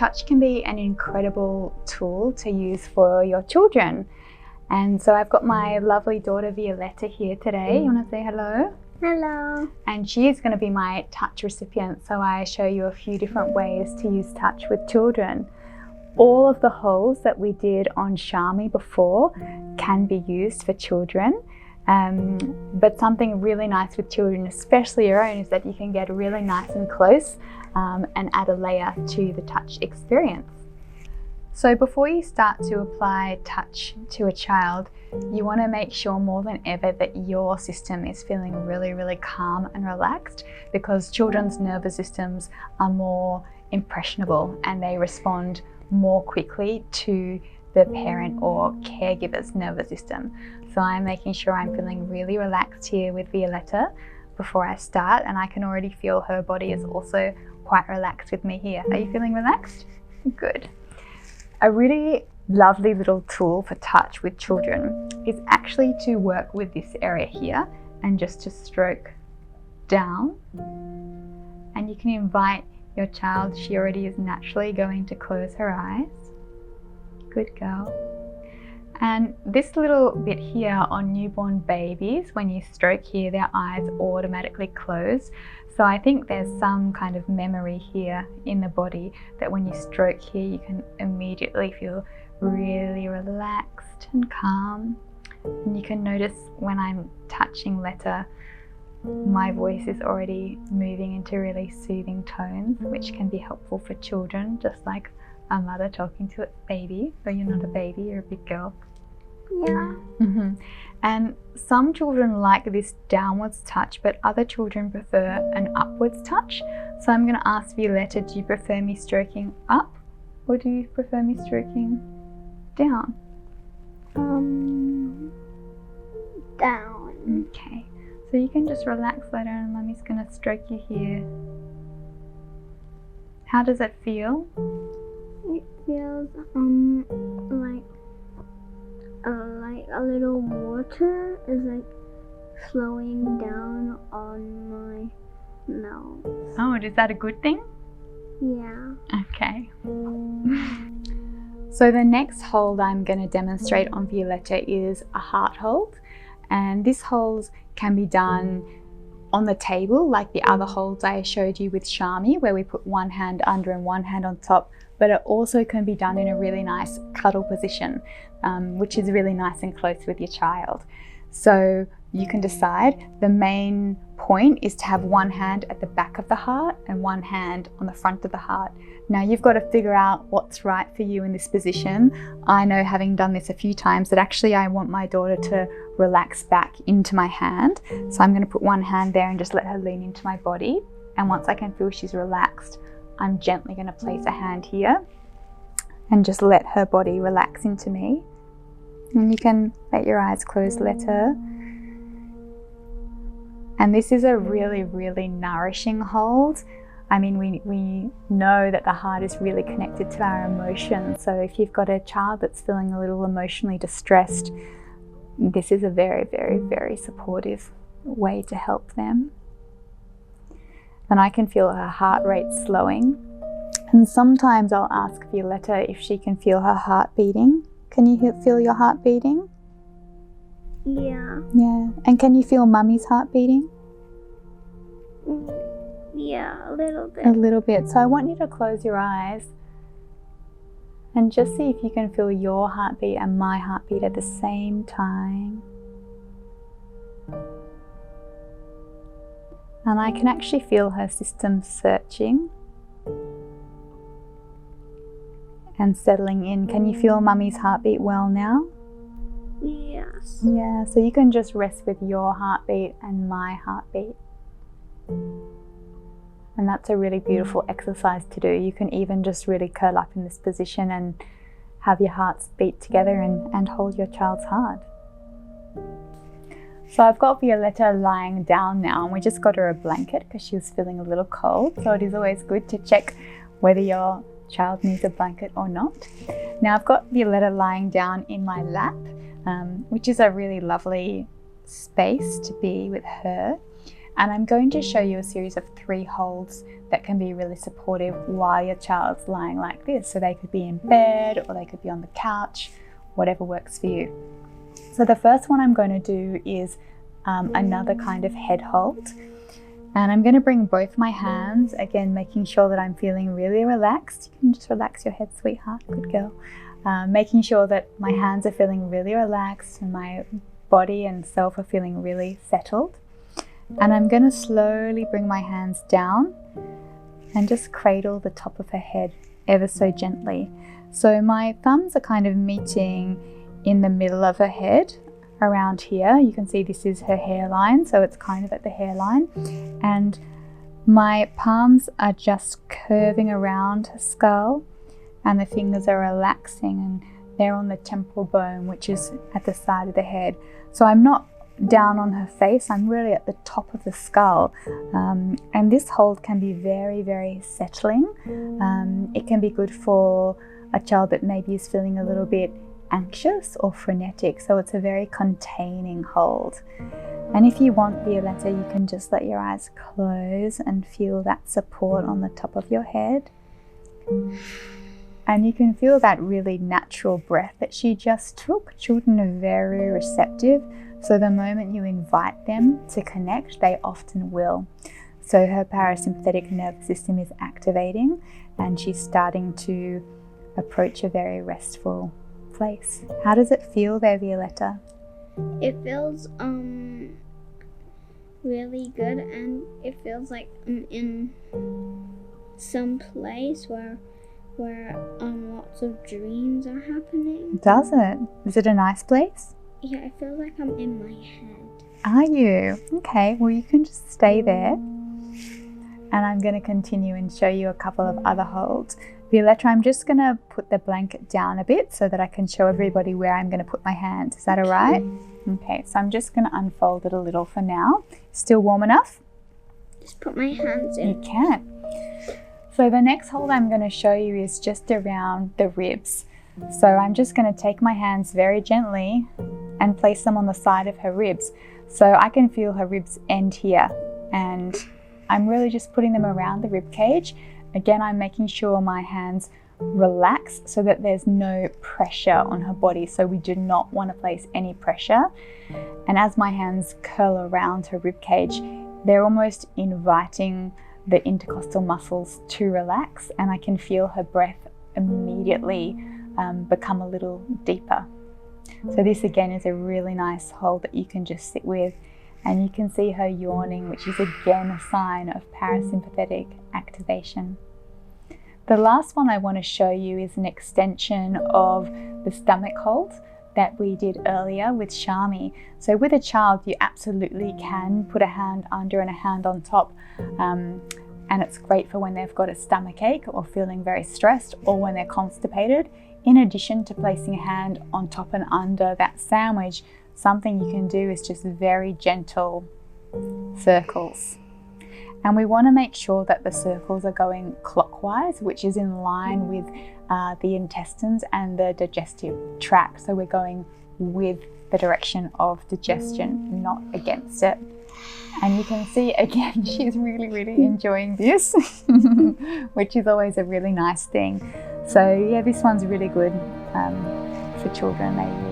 touch can be an incredible tool to use for your children. And so I've got my lovely daughter Violetta here today. You want to say hello? Hello. And she is going to be my touch recipient, so I show you a few different ways to use touch with children. All of the holds that we did on Shami before can be used for children, but something really nice with children, especially your own, is that you can get really nice and close and add a layer to the touch experience. So before you start to apply touch to a child, you want to make sure more than ever that your system is feeling really, really calm and relaxed, because children's nervous systems are more impressionable and they respond more quickly to the parent or caregiver's nervous system. So I'm making sure I'm feeling really relaxed here with Violetta before I start, and I can already feel her body is also quite relaxed with me here. Are you feeling relaxed? Good. A really lovely little tool for touch with children is actually to work with this area here and just to stroke down. And you can invite your child, she already is naturally going to close her eyes. Good girl. And this little bit here on newborn babies, when you stroke here, their eyes automatically close. So I think there's some kind of memory here in the body that when you stroke here, you can immediately feel really relaxed and calm. And you can notice when I'm touching Letta, my voice is already moving into really soothing tones, which can be helpful for children, just like a mother talking to its baby. So you're not a baby, you're a big girl. Yeah. And some children like this downwards touch, but other children prefer an upwards touch. So I'm going to ask Violetta, do you prefer me stroking up or do you prefer me stroking down? Down. Okay, so you can just relax later and Mummy's going to stroke you here. How does it feel? It feels like a little water is like flowing down on my nose. Oh, is that a good thing? Yeah. Okay. So the next hold I'm going to demonstrate on Violetta is a heart hold. And this hold can be done on the table like the other holds I showed you with Shami, where we put one hand under and one hand on top, but it also can be done in a really nice cuddle position, which is really nice and close with your child. So you can decide. The main point is to have one hand at the back of the heart and one hand on the front of the heart. Now you've got to figure out what's right for you in this position. I know, having done this a few times, that actually I want my daughter to relax back into my hand. So I'm going to put one hand there and just let her lean into my body. And once I can feel she's relaxed, I'm gently going to place a hand here and just let her body relax into me. And you can let your eyes close, let her. And this is a really, really nourishing hold. I mean, we know that the heart is really connected to our emotions. So if you've got a child that's feeling a little emotionally distressed, this is a very, very, very supportive way to help them. And I can feel her heart rate slowing. And sometimes I'll ask Violetta if she can feel her heart beating. Can you feel your heart beating? Yeah. Yeah. And can you feel Mummy's heart beating? Yeah, a little bit. A little bit. So I want you to close your eyes and just see if you can feel your heartbeat and my heartbeat at the same time. And I can actually feel her system searching and settling in. Can you feel Mummy's heartbeat well now? Yes. Yeah, so you can just rest with your heartbeat and my heartbeat. And that's a really beautiful exercise to do. You can even just really curl up in this position and have your hearts beat together and hold your child's heart. So I've got Violetta lying down now, and we just got her a blanket because she was feeling a little cold. So it is always good to check whether your child needs a blanket or not. Now I've got Violetta lying down in my lap, which is a really lovely space to be with her. And I'm going to show you a series of 3 holds that can be really supportive while your child's lying like this. So they could be in bed or they could be on the couch, whatever works for you. So the first one I'm going to do is another kind of head hold. And I'm going to bring both my hands, again making sure that I'm feeling really relaxed. You can just relax your head, sweetheart, good girl. Making sure that my hands are feeling really relaxed and my body and self are feeling really settled. And I'm going to slowly bring my hands down and just cradle the top of her head ever so gently. So my thumbs are kind of meeting in the middle of her head around here. You can see this is her hairline, so it's kind of at the hairline. And my palms are just curving around her skull and the fingers are relaxing and they're on the temporal bone, which is at the side of the head. So I'm not down on her face, I'm really at the top of the skull. And this hold can be very, very settling. It can be good for a child that maybe is feeling a little bit anxious or frenetic, so it's a very containing hold. And if you want, Violetta, you can just let your eyes close and feel that support on the top of your head. And you can feel that really natural breath that she just took. Children are very receptive, so the moment you invite them to connect, they often will. So her parasympathetic nervous system is activating and she's starting to approach a very restful place. How does it feel there, Violetta? It feels really good, and it feels like I'm in some place where lots of dreams are happening. Does it? Is it a nice place? Yeah, I feel like I'm in my head. Are you? Okay, well you can just stay there. And I'm going to continue and show you a couple of other holds. Violetta, I'm just going to put the blanket down a bit so that I can show everybody where I'm going to put my hands. Is that all right? Okay, so I'm just going to unfold it a little for now. Still warm enough? Just put my hands in. You can. So the next hold I'm going to show you is just around the ribs. So I'm just going to take my hands very gently and place them on the side of her ribs. So I can feel her ribs end here, and I'm really just putting them around the rib cage. Again, I'm making sure my hands relax so that there's no pressure on her body. So we do not want to place any pressure. And as my hands curl around her rib cage, they're almost inviting the intercostal muscles to relax, and I can feel her breath immediately become a little deeper. So this again is a really nice hold that you can just sit with. And you can see her yawning, which is again a sign of parasympathetic activation. The last one I want to show you is an extension of the stomach hold that we did earlier with Shami. So with a child, you absolutely can put a hand under and a hand on top. And it's great for when they've got a stomach ache or feeling very stressed, or when they're constipated. In addition to placing a hand on top and under that sandwich, something you can do is just very gentle circles. And we want to make sure that the circles are going clockwise, which is in line with the intestines and the digestive tract. So we're going with the direction of digestion, not against it. And you can see again, she's really, really enjoying this, which is always a really nice thing. So yeah, this one's really good for children. They